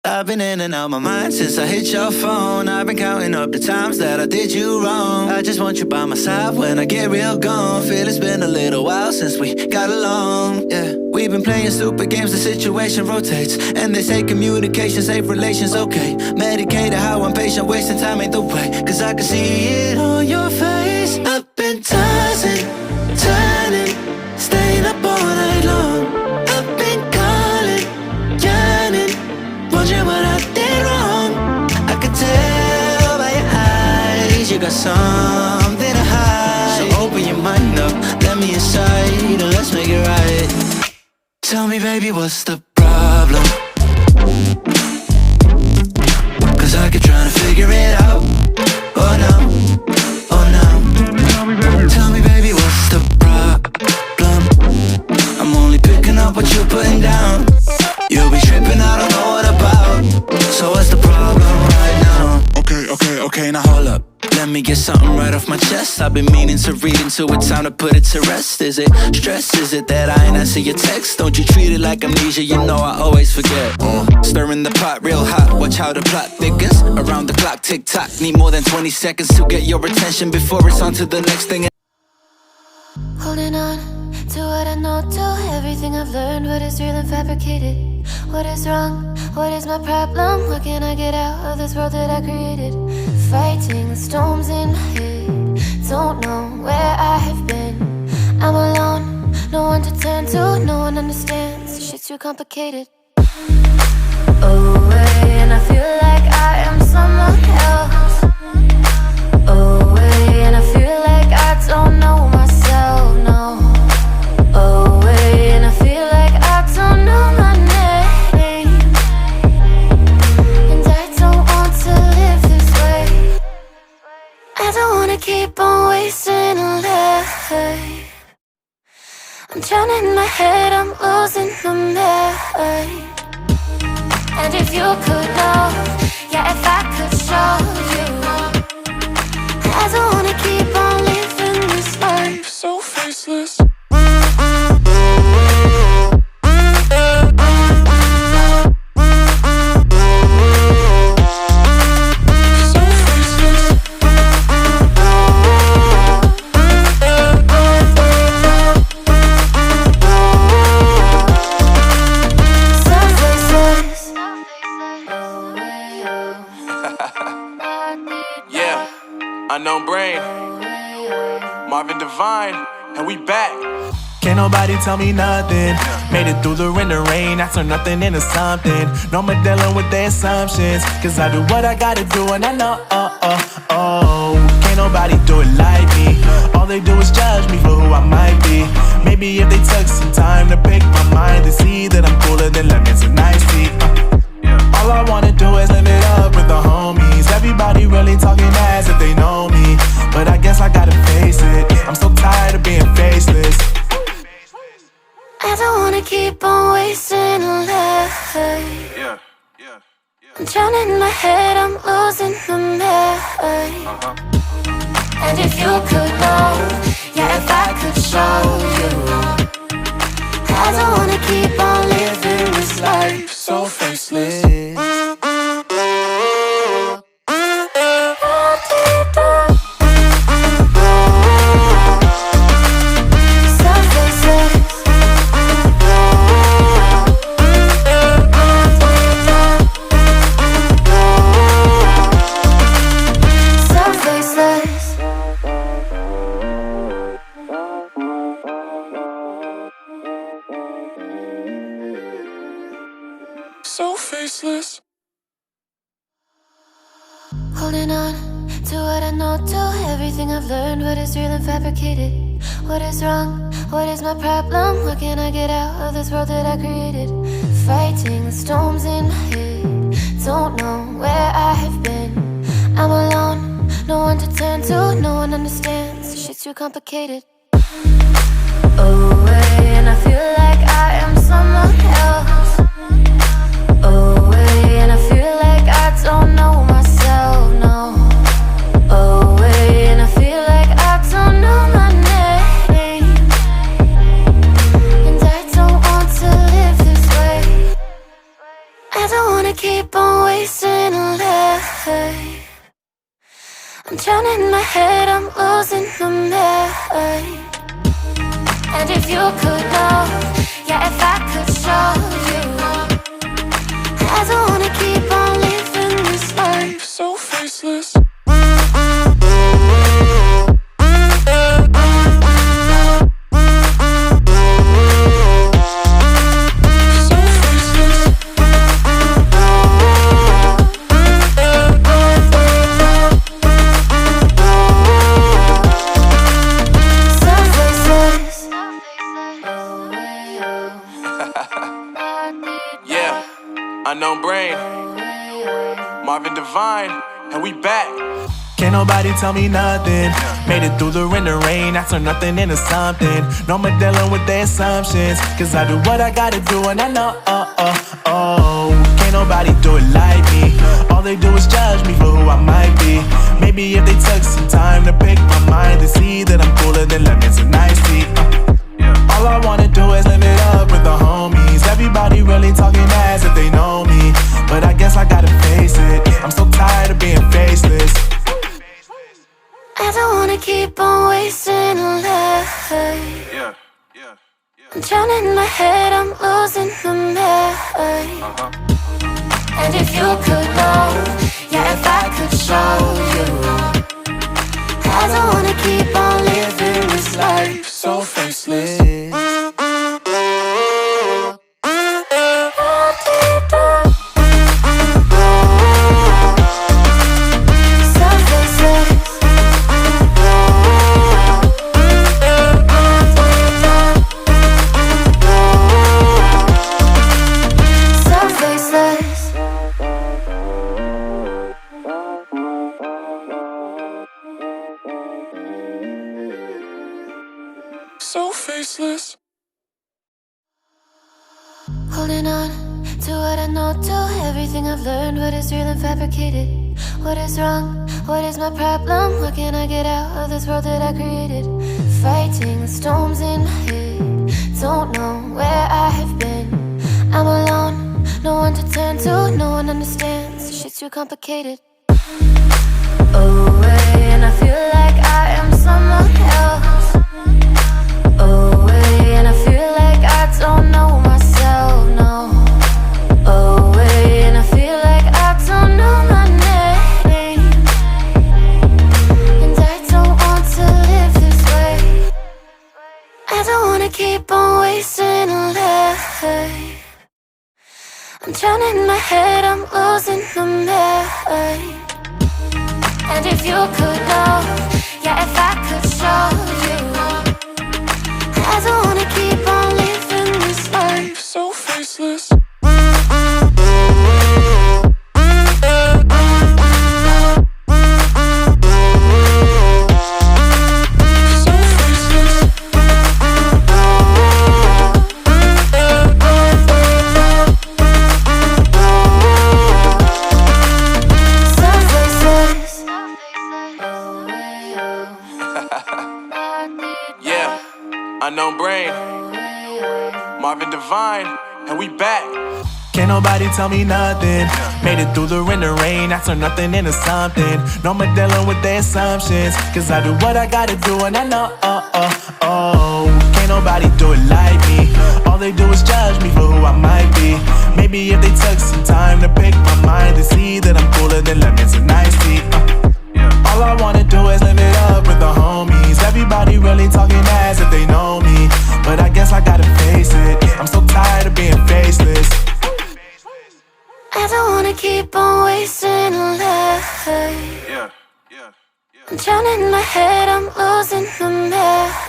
I've been in and out my mind since I hit your phone. I've been counting up the times that I did you wrong. I just want you by my side when I get real gone. Feel it's been a little while since we got along, yeah. We've been playing stupid games, the situation rotates. And they say communication, safe relations, okay. Medicated how I'm patient, wasting time ain't the way. Cause I can see it on your face. I've been tossing, turning, staying up all night long. I've been calling, yearning, wondering what I did wrong. I could tell by your eyes you got something to hide. So open your mind up, let me inside, and let's make it right. Tell me, baby, what's the problem? Cause I keep trying to figure it out. Oh no, oh no. Tell me, baby, what's the problem? I'm only picking up what you're putting down. You'll be tripping, I don't know what about. So what's the problem right now? Okay, now hold up. Let me get something right off my chest. I've been meaning to read into it, time to put it to rest. Is it stress? Is it that I ain't answer your text? Don't you treat it like amnesia, you know I always forget. Stirring the pot real hot, watch how the plot thickens. Around the clock, tick tock, need more than 20 seconds to get your attention before it's on to the next thing. Holding on to what I know, to everything I've learned. What is real and fabricated? What is wrong? What is my problem? What can I get out of this world that I created? Fighting the storms in my head. Don't know where I have been. I'm alone, no one to turn to. No one understands, this shit's too complicated. Away, and I feel like I am someone else. Away, and I feel like I don't know myself, no. Away, and I feel like I don't know my name. And I don't want to live this way. I don't wanna keep on wasting a life. I'm drowning in my head, I'm losing my mind. And if you could know, yeah, if I could show you, I don't wanna keep on living this life so faceless. Unknown Brain, Marvin Divine, and we back. Can't nobody tell me nothing. Made it through the rain and rain, I turned nothing into something. No more dealing with their assumptions, cause I do what I gotta do and I know, can't nobody do it like me. All they do is judge me for who I might be. Maybe if they took some time to pick my mind, they see that I'm cooler than lemons and iced tea. All I wanna do is live it up with the homies. Everybody really talking as if they know me, but I guess I gotta face it, I'm so tired of being faceless. I don't wanna keep on wasting a life. I'm drowning in my head, I'm losing my mind. And if you could know, yeah, if I could show you, I don't wanna keep on living this life so faceless. So faceless. Holding on to what I know, to everything I've learned. What is real and fabricated? What is wrong? What is my problem? What can I get out of this world that I created? Fighting the storms in my head. Don't know where I have been. I'm alone, no one to turn to. No one understands, this shit's too complicated. Away, and I feel like I am someone else. Away, and I feel like I don't know myself, no. Away, and I feel like I don't know my name. And I don't want to live this way. I don't wanna keep on wasting a life. I'm drowning in my head, I'm losing my mind. And if you could know, yeah, if I could show you, I don't wanna keep on living this life so faceless. Yeah, unknown brain, Marvin Divine, and we back. Can't nobody tell me nothing. Made it through the wind and rain, I turn nothing into something. No more dealing with their assumptions, cause I do what I gotta do and I know, can't nobody do it like me. All they do is judge me for who I might be. Maybe if they took some time to pick my mind, they see that I'm cooler than lemons and iced tea. All I wanna do is live it up with the homies. Everybody really talking as if they know me, but I guess I gotta face it, I'm so tired of being faceless. I don't wanna keep on wasting a life. I'm drowning in my head, I'm losing my mind. And if you could know, yeah, if I could show you, I don't wanna keep on living this life so faceless. So faceless. Holding on to what I know, to everything I've learned. What is real and fabricated? What is wrong? What is my problem? What can I get out of this world that I created? Fighting the storms in my head, don't know where I have been. I'm alone, no one to turn to, no one understands. Shit's too complicated. Away, and I feel like I am someone else. Away, and I feel like I don't know myself, no. Away, and I feel like I don't know my name. And I don't want to live this way. I don't wanna keep on wasting a life. I'm drowning in my head, I'm losing my mind. And if you could know, yeah, if I could show you, I don't wanna keep on living this life so faceless. Yeah, unknown brain, Marvin Divine, and we back. Can't nobody tell me nothing. Made it through the wind and rain, I turn nothing into something. No more dealing with their assumptions, cause I do what I gotta do and I know, can't nobody do it like me. All they do is judge me for who I might be. Maybe if they took some time to pick my mind, they see that I'm cooler than lemons and iced tea. All I wanna do is live it up with the homies. Everybody really talking as if they know me, but I guess I gotta face it, I'm so tired of being faceless. I don't wanna keep on wasting a life. I'm drowning in my head, I'm losing my mind.